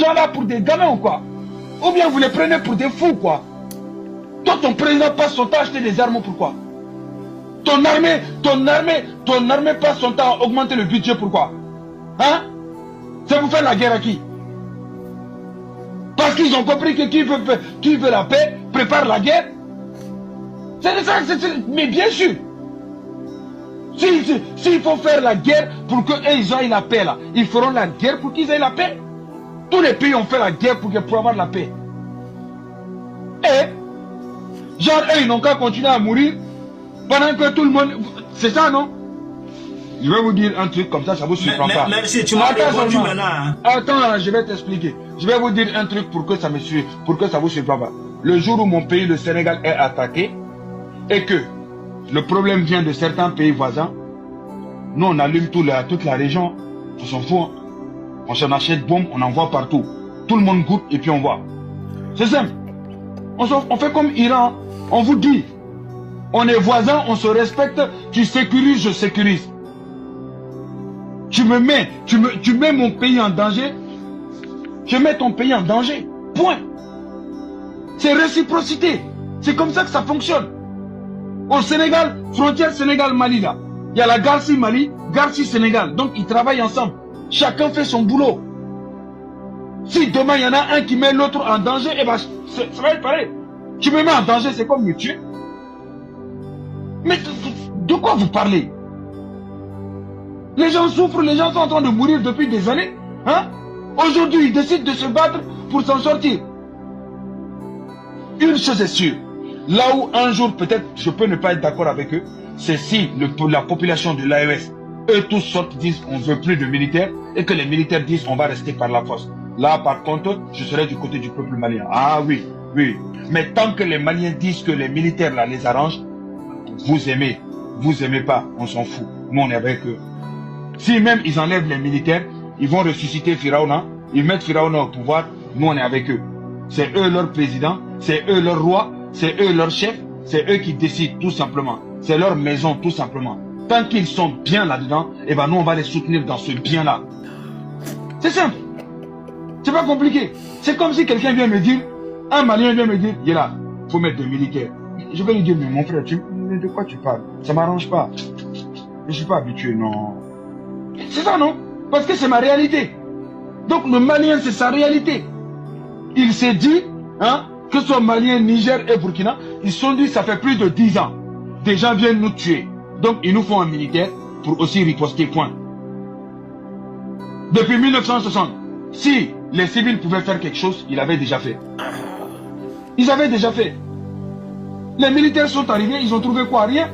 gens-là pour des gamins ou quoi? Ou bien vous les prenez pour des fous, quoi? Toi, ton président passe son temps à acheter des armes, pourquoi? Ton armée passe son temps à augmenter le budget, pourquoi? Hein? C'est pour faire la guerre à qui? Parce qu'ils ont compris que qui veut la paix prépare la guerre. Mais bien sûr. S'il faut faire la guerre pour qu'eux ils aient la paix là, ils feront la guerre pour qu'ils aient la paix. Tous les pays ont fait la guerre pour avoir la paix. Et, genre, eux, ils n'ont qu'à continuer à mourir pendant que tout le monde... C'est ça, non? Je vais vous dire un truc comme ça vous surprend pas. Merci, tu m'as répondu maintenant. Hein. Attends, je vais t'expliquer. Je vais vous dire un truc pour que ça vous surprend pas. Le jour où mon pays, le Sénégal, est attaqué, et que le problème vient de certains pays voisins, nous, on allume toute la région. On s'en fout. Hein. On s'en achète bombe, on envoie partout. Tout le monde goûte et puis on voit. C'est simple. On fait comme Iran. On vous dit, on est voisins, on se respecte. Tu sécurises, je sécurise. Tu mets mon pays en danger. Je mets ton pays en danger. Point. C'est réciprocité. C'est comme ça que ça fonctionne. Au Sénégal, frontière Sénégal-Mali là. Il y a la Garci-Mali, Garci-Sénégal. Donc ils travaillent ensemble. Chacun fait son boulot. Si demain il y en a un qui met l'autre en danger, eh ben, ça va être pareil. Tu me mets en danger, c'est comme me tuer. Mais de quoi vous parlez? Les gens souffrent, les gens sont en train de mourir depuis des années. Hein? Aujourd'hui, ils décident de se battre pour s'en sortir. Une chose est sûre. Là où un jour, peut-être, je peux ne pas être d'accord avec eux, c'est si la population de l'AES, eux tous sortent, disent on veut plus de militaires, et que les militaires disent on va rester par la force. Là, par contre, je serai du côté du peuple malien. Ah oui, oui. Mais tant que les Maliens disent que les militaires là les arrangent, vous aimez pas, on s'en fout. Nous, on est avec eux. Si même ils enlèvent les militaires, ils vont ressusciter Firaouna, ils mettent Firaouna au pouvoir, nous, on est avec eux. C'est eux leur président, c'est eux leur roi, c'est eux leur chef, c'est eux qui décident tout simplement. C'est leur maison tout simplement. Tant qu'ils sont bien là-dedans, eh ben nous on va les soutenir dans ce bien-là. C'est simple. C'est pas compliqué. C'est comme si quelqu'un vient me dire, un Malien vient me dire, il est là, faut mettre des militaires. Je vais lui dire, mais mon frère, de quoi tu parles? Ça m'arrange pas. Je suis pas habitué, non. C'est ça, non? Parce que c'est ma réalité. Donc le Malien, c'est sa réalité. Il s'est dit, hein, que ce soit Malien, Niger et Burkina, ils se sont dit, ça fait plus de 10 ans. Des gens viennent nous tuer. Donc, ils nous font un militaire pour aussi riposter, point. Depuis 1960, si les civils pouvaient faire quelque chose, ils l'avaient déjà fait. Ils avaient déjà fait. Les militaires sont arrivés, ils ont trouvé quoi? Rien.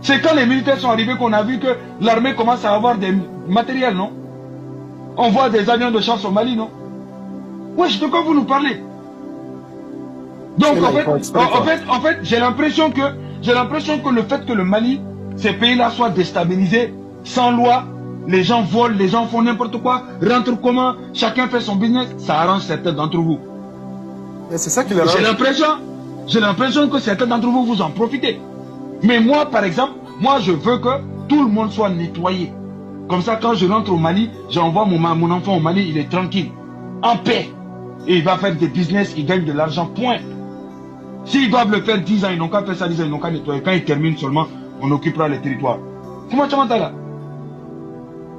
C'est quand les militaires sont arrivés qu'on a vu que l'armée commence à avoir des matériels, non? On voit des avions de chasse au Mali, non? Wesh, de quoi vous nous parlez? Donc en fait, j'ai l'impression que le fait que le Mali, ces pays-là soient déstabilisés, sans loi, les gens volent, les gens font n'importe quoi, rentrent comment, chacun fait son business, ça arrange certains d'entre vous. C'est ça qui l'arrange. J'ai l'impression que certains d'entre vous, vous en profitez. Mais moi, par exemple, moi je veux que tout le monde soit nettoyé. Comme ça, quand je rentre au Mali, j'envoie mon enfant au Mali, il est tranquille, en paix. Et il va faire des business, il gagne de l'argent, point. S'ils doivent le faire 10 ans, ils n'ont qu'à faire ça 10 ans, ils n'ont qu'à nettoyer. Quand ils terminent seulement, on occupera les territoires. Comment tu m'entends là?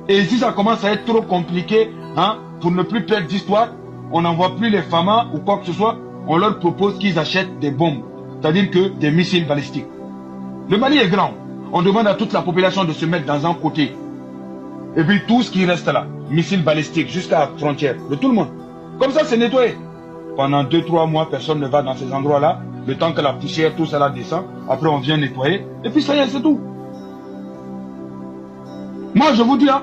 Et si ça commence à être trop compliqué, hein, pour ne plus perdre d'histoire, on n'envoie plus les FAMA ou quoi que ce soit, on leur propose qu'ils achètent des bombes. C'est-à-dire que des missiles balistiques. Le Mali est grand. On demande à toute la population de se mettre dans un côté. Et puis tout ce qui reste là, missiles balistiques jusqu'à la frontière, de tout le monde. Comme ça, c'est nettoyé. Pendant 2-3 mois, personne ne va dans ces endroits-là. Le temps que la poussière, tout ça là descend. Après, on vient nettoyer. Et puis ça y est, c'est tout. Moi, je vous dis, hein,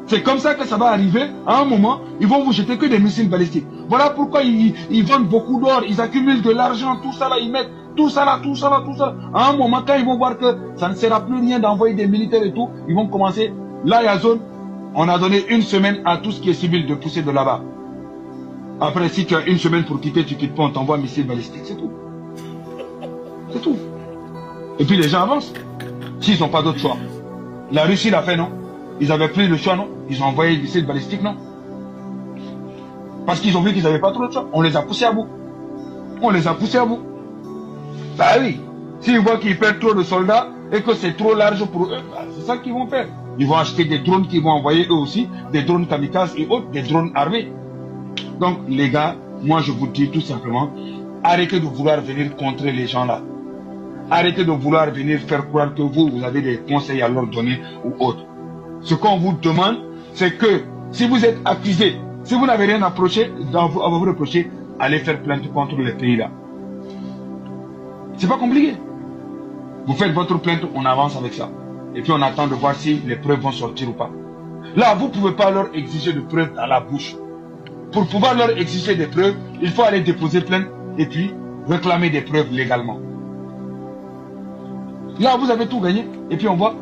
c'est comme ça que ça va arriver. À un moment, ils vont vous jeter que des missiles balistiques. Voilà pourquoi ils vendent beaucoup d'or. Ils accumulent de l'argent, tout ça là. Ils mettent tout ça là, tout ça là, tout ça. À un moment, quand ils vont voir que ça ne sert plus rien d'envoyer des militaires et tout, ils vont commencer. Là, il y a zone. On a donné 1 semaine à tout ce qui est civil de pousser de là-bas. Après, si tu as 1 semaine pour quitter, tu quittes pas, on t'envoie un missile balistique, c'est tout. C'est tout. Et puis les gens avancent. S'ils n'ont pas d'autre choix. La Russie l'a fait, non? Ils avaient pris le choix, non? Ils ont envoyé des missiles balistiques, non? Parce qu'ils ont vu qu'ils n'avaient pas trop de choix. On les a poussés à bout. On les a poussés à bout. Bah oui. S'ils voient qu'ils perdent trop de soldats et que c'est trop large pour eux, bah, c'est ça qu'ils vont faire. Ils vont acheter des drones qu'ils vont envoyer eux aussi, des drones kamikazes et autres, des drones armés. Donc les gars, moi je vous dis tout simplement, arrêtez de vouloir venir contrer les gens là. Arrêtez de vouloir venir faire croire que vous avez des conseils à leur donner ou autre. Ce qu'on vous demande, c'est que si vous êtes accusé, si vous n'avez rien à vous reprocher, allez faire plainte contre les pays là. C'est pas compliqué. Vous faites votre plainte, on avance avec ça. Et puis on attend de voir si les preuves vont sortir ou pas. Là, vous ne pouvez pas leur exiger de preuves dans la bouche. Pour pouvoir leur exiger des preuves, il faut aller déposer plainte et puis réclamer des preuves légalement. Là, vous avez tout gagné et puis on voit.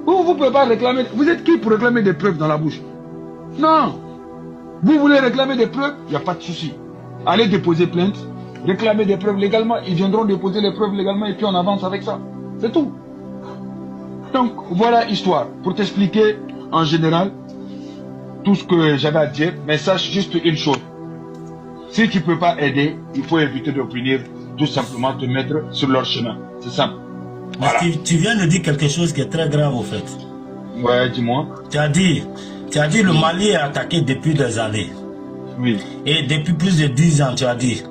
Vous ne pouvez pas réclamer. Vous êtes qui pour réclamer des preuves dans la bouche? Non. Vous voulez réclamer des preuves? Il n'y a pas de souci. Allez déposer plainte, réclamer des preuves légalement. Ils viendront déposer les preuves légalement et puis on avance avec ça. C'est tout. Donc, voilà l'histoire. Pour t'expliquer en général tout ce que j'avais à dire, mais sache juste une chose. Si tu ne peux pas aider, il faut éviter de venir tout simplement te mettre sur leur chemin. C'est simple. Voilà. Tu viens de dire quelque chose qui est très grave au fait. Ouais, dis-moi. Tu as dit le Mali est attaqué depuis des années. Oui. Et depuis plus de 10 ans, tu as dit.